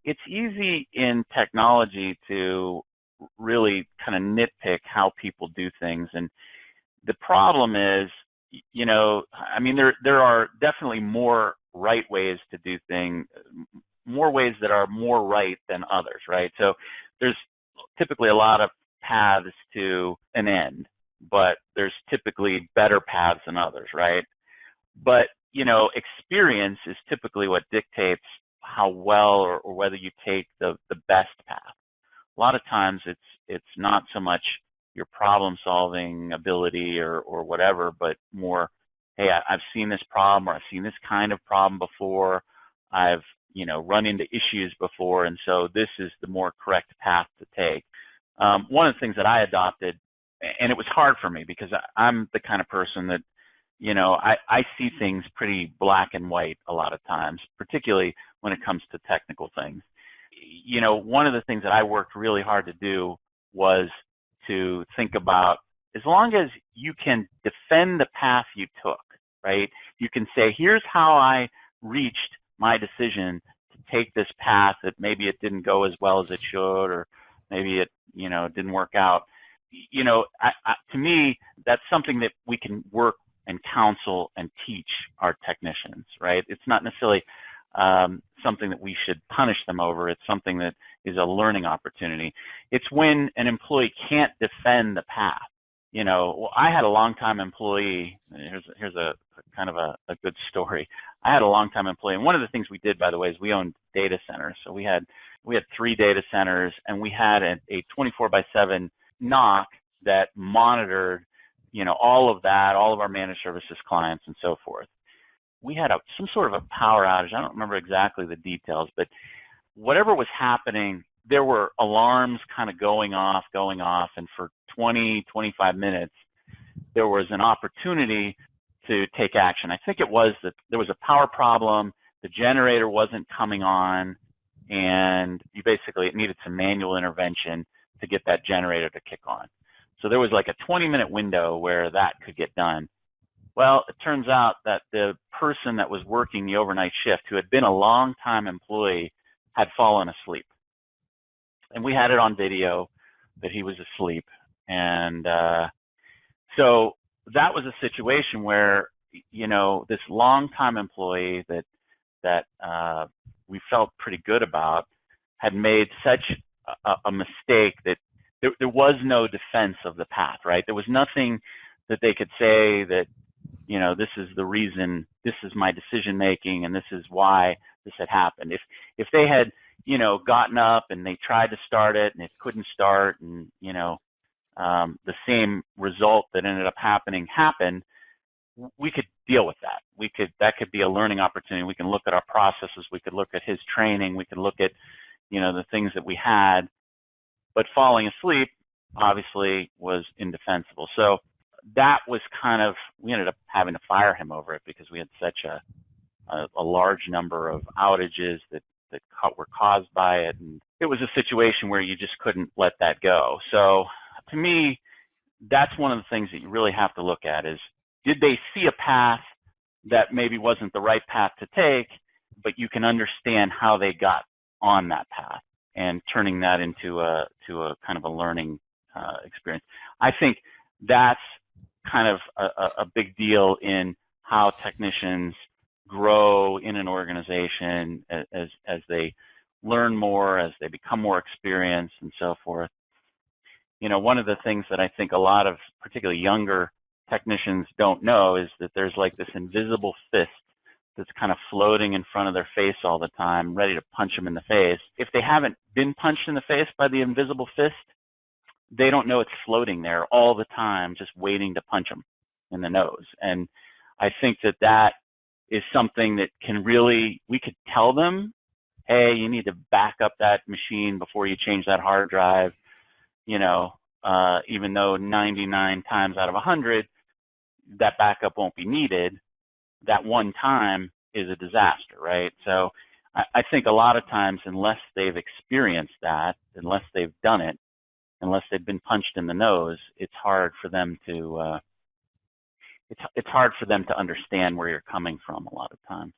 it's easy in technology to really kind of nitpick how people do things. And the problem is, I mean, there are definitely more right ways to do things, more ways that are more right than others, right? So there's typically a lot of paths to an end, but there's typically better paths than others, right? But, experience is typically what dictates how well or whether you take the best path. A lot of times it's not so much your problem solving ability or whatever, but more, hey, I've seen this problem, or I've seen this kind of problem before. I've, run into issues before, and so this is the more correct path to take. One of the things that I adopted, and it was hard for me because I'm the kind of person that, I see things pretty black and white a lot of times, particularly when it comes to technical things. One of the things that I worked really hard to do was to think about, as long as you can defend the path you took, right? You can say, here's how I reached my decision to take this path that maybe it didn't go as well as it should, or maybe it, didn't work out. To me, that's something that we can work and counsel and teach our technicians, right? It's not necessarily something that we should punish them over. It's something that is a learning opportunity. It's when an employee can't defend the path. I had a longtime employee. Here's a kind of a good story. I had a longtime employee, and one of the things we did, by the way, is we owned data centers. So we had 3 data centers, and we had a 24/7 NOC that monitored, all of that, all of our managed services clients and so forth. We had some sort of a power outage. I don't remember exactly the details, but whatever was happening, there were alarms kind of going off, and for 20, 25 minutes, there was an opportunity to take action. I think it was that there was a power problem, the generator wasn't coming on, and it needed some manual intervention to get that generator to kick on. So there was like a 20-minute window where that could get done. Well, it turns out that the person that was working the overnight shift, who had been a long-time employee, had fallen asleep. And we had it on video that he was asleep. And so that was a situation where, this long-time employee that we felt pretty good about had made such a mistake that there was no defense of the path, right? There was nothing that they could say that, this is the reason, this is my decision making, and this is why this had happened. If they had, gotten up and they tried to start it and it couldn't start, and, the same result that ended up happening happened, we could deal with that. That could be a learning opportunity. We can look at our processes. We could look at his training. We could look at, the things that we had. But falling asleep, obviously, was indefensible. So that was we ended up having to fire him over it because we had such a large number of outages that were caused by it. And it was a situation where you just couldn't let that go. So to me, that's one of the things that you really have to look at is, did they see a path that maybe wasn't the right path to take, but you can understand how they got on that path and turning that into a kind of a learning experience. I think that's kind of a big deal in how technicians grow in an organization as they learn more, as they become more experienced and so forth. One of the things that I think a lot of particularly younger technicians don't know is that there's like this invisible fist that's kind of floating in front of their face all the time, ready to punch them in the face. If they haven't been punched in the face by the invisible fist, they don't know it's floating there all the time, just waiting to punch them in the nose. And I think that is something that we could tell them, hey, you need to back up that machine before you change that hard drive, even though 99 times out of 100, that backup won't be needed. That one time is a disaster, right? So I think a lot of times, unless they've experienced that, unless they've done it, unless they've been punched in the nose, it's hard for them to understand where you're coming from a lot of times.